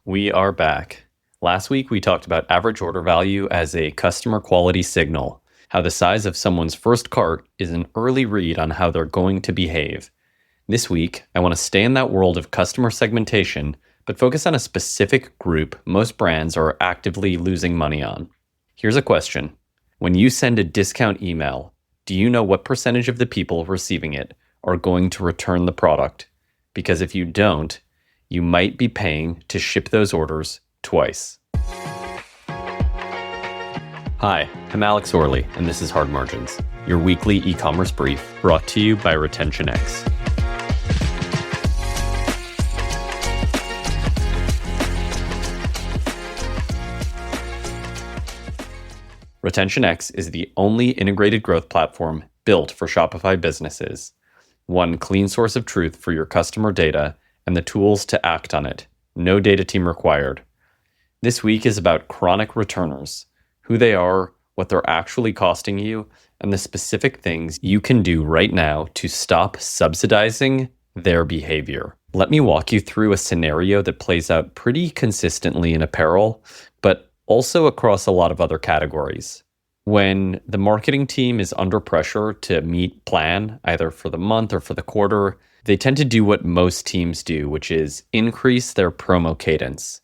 We are back. Last week, we talked about average order value as a customer quality signal, how the size of someone's first cart is an early read on how they're going to behave. This week, I want to stay in that world of customer segmentation, but focus on a specific group most brands are actively losing money on. Here's a question. When you send a discount email, do you know what percentage of the people receiving it are going to return the product? Because if you don't, you might be paying to ship those orders twice. Hi, I'm Alex Orley, and this is Hard Margins, your weekly e-commerce brief brought to you by RetentionX. RetentionX is the only integrated growth platform built for Shopify businesses. One clean source of truth for your customer data and the tools to act on it. No data team required. This week is about chronic returners, who they are, what they're actually costing you, and the specific things you can do right now to stop subsidizing their behavior. Let me walk you through a scenario that plays out pretty consistently in apparel, but also across a lot of other categories. When the marketing team is under pressure to meet plan, either for the month or for the quarter, they tend to do what most teams do, which is increase their promo cadence.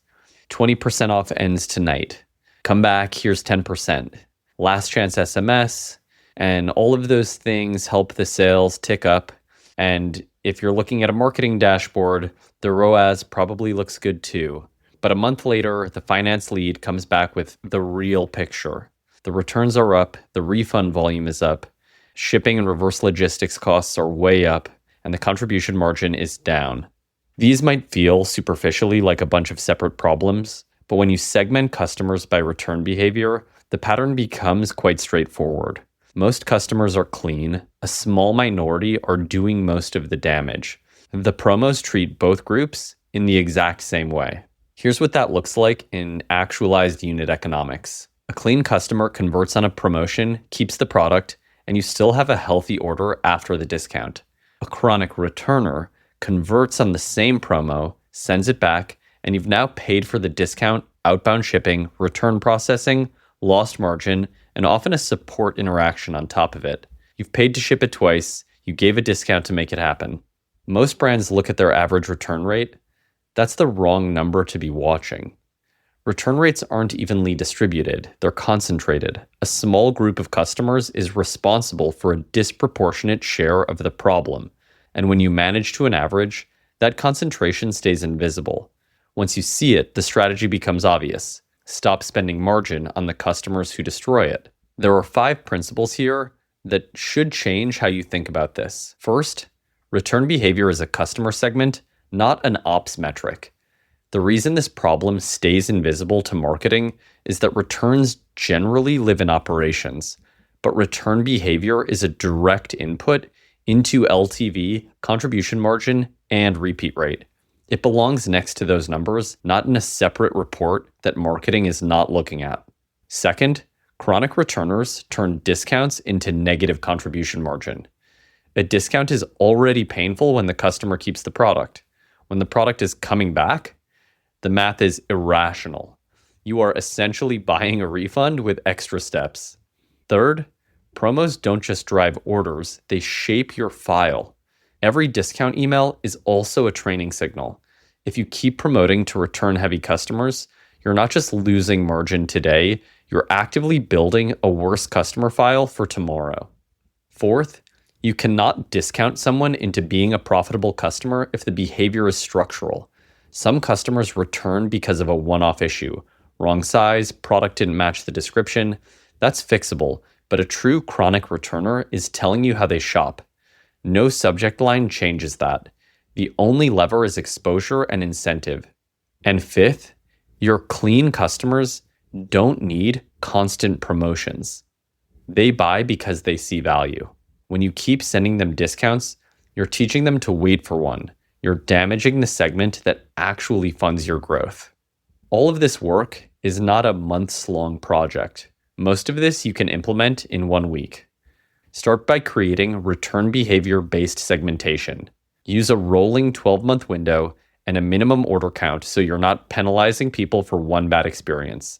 20% off ends tonight. Come back, here's 10%. Last chance SMS, and all of those things help the sales tick up. And if you're looking at a marketing dashboard, the ROAS probably looks good too. But a month later, the finance lead comes back with the real picture. The returns are up, the refund volume is up, shipping and reverse logistics costs are way up, and the contribution margin is down. These might feel superficially like a bunch of separate problems, but when you segment customers by return behavior, the pattern becomes quite straightforward. Most customers are clean, a small minority are doing most of the damage. The promos treat both groups in the exact same way. Here's what that looks like in actualized unit economics. A clean customer converts on a promotion, keeps the product, and you still have a healthy order after the discount. A chronic returner converts on the same promo, sends it back, and you've now paid for the discount, outbound shipping, return processing, lost margin, and often a support interaction on top of it. You've paid to ship it twice, you gave a discount to make it happen. Most brands look at their average return rate. That's the wrong number to be watching. Return rates aren't evenly distributed, they're concentrated. A small group of customers is responsible for a disproportionate share of the problem. And when you manage to an average, that concentration stays invisible. Once you see it, the strategy becomes obvious. Stop spending margin on the customers who destroy it. There are 5 principles here that should change how you think about this. First, return behavior is a customer segment, not an ops metric. The reason this problem stays invisible to marketing is that returns generally live in operations, but return behavior is a direct input into LTV, contribution margin, and repeat rate. It belongs next to those numbers, not in a separate report that marketing is not looking at. Second, chronic returners turn discounts into negative contribution margin. A discount is already painful when the customer keeps the product. When the product is coming back, the math is irrational. You are essentially buying a refund with extra steps. Third, promos don't just drive orders, they shape your file. Every discount email is also a training signal. If you keep promoting to return-heavy customers, you're not just losing margin today, you're actively building a worse customer file for tomorrow. Fourth, you cannot discount someone into being a profitable customer if the behavior is structural. Some customers return because of a one-off issue. Wrong size, product didn't match the description. That's fixable, but a true chronic returner is telling you how they shop. No subject line changes that. The only lever is exposure and incentive. And fifth, your clean customers don't need constant promotions. They buy because they see value. When you keep sending them discounts, you're teaching them to wait for one. You're damaging the segment that actually funds your growth. All of this work is not a months-long project. Most of this you can implement in 1 week. Start by creating return behavior-based segmentation. Use a rolling 12-month window and a minimum order count so you're not penalizing people for one bad experience.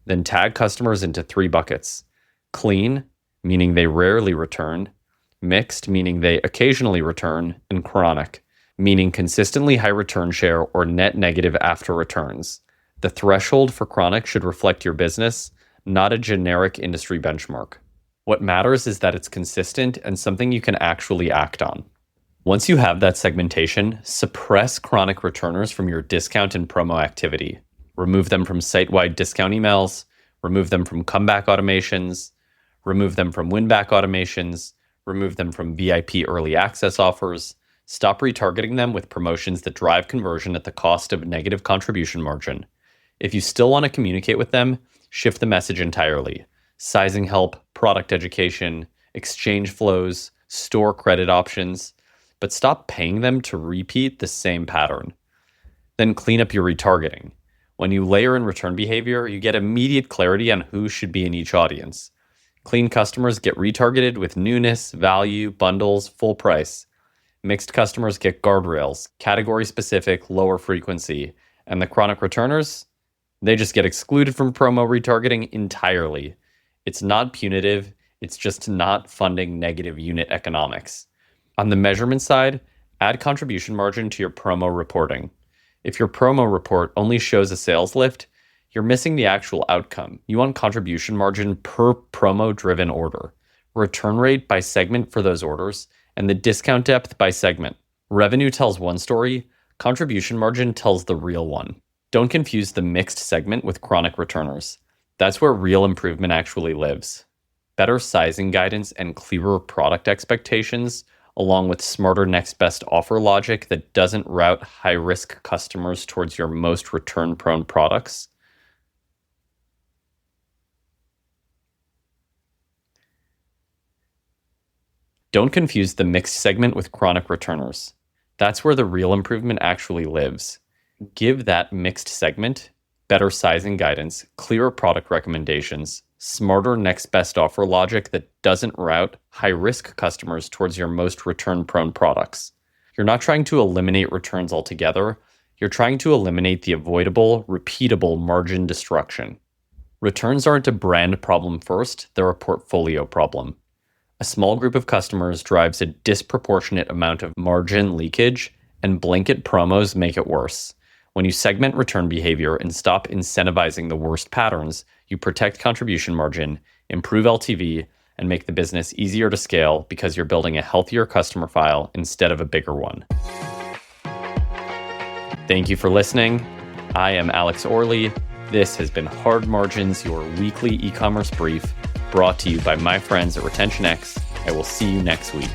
Then tag customers into 3 buckets: clean, meaning they rarely return; mixed, meaning they occasionally return; and chronic, meaning consistently high return share or net negative after returns. The threshold for chronic should reflect your business, not a generic industry benchmark. What matters is that it's consistent and something you can actually act on. Once you have that segmentation, suppress chronic returners from your discount and promo activity. Remove them from site-wide discount emails, remove them from comeback automations, remove them from win-back automations, remove them from VIP early access offers. Stop retargeting them with promotions that drive conversion at the cost of negative contribution margin. If you still want to communicate with them, shift the message entirely. Sizing help, product education, exchange flows, store credit options, but stop paying them to repeat the same pattern. Then clean up your retargeting. When you layer in return behavior, you get immediate clarity on who should be in each audience. Clean customers get retargeted with newness, value, bundles, full price. Mixed customers get guardrails, category-specific, lower frequency. And the chronic returners? They just get excluded from promo retargeting entirely. It's not punitive, it's just not funding negative unit economics. On the measurement side, add contribution margin to your promo reporting. If your promo report only shows a sales lift, you're missing the actual outcome. You want contribution margin per promo-driven order, return rate by segment for those orders, and the discount depth by segment. Revenue tells one story, contribution margin tells the real one. Don't confuse the mixed segment with chronic returners. That's where real improvement actually lives. Better sizing guidance and clearer product expectations, along with smarter next best offer logic that doesn't route high-risk customers towards your most return-prone products. Don't confuse the mixed segment with chronic returners. That's where the real improvement actually lives. Give that mixed segment better sizing guidance, clearer product recommendations, smarter next best offer logic that doesn't route high-risk customers towards your most return-prone products. You're not trying to eliminate returns altogether. You're trying to eliminate the avoidable, repeatable margin destruction. Returns aren't a brand problem first, they're a portfolio problem. A small group of customers drives a disproportionate amount of margin leakage, and blanket promos make it worse. When you segment return behavior and stop incentivizing the worst patterns, you protect contribution margin, improve LTV, and make the business easier to scale because you're building a healthier customer file instead of a bigger one. Thank you for listening. I am Alex Orley. This has been Hard Margins, your weekly e-commerce brief, brought to you by my friends at RetentionX. I will see you next week.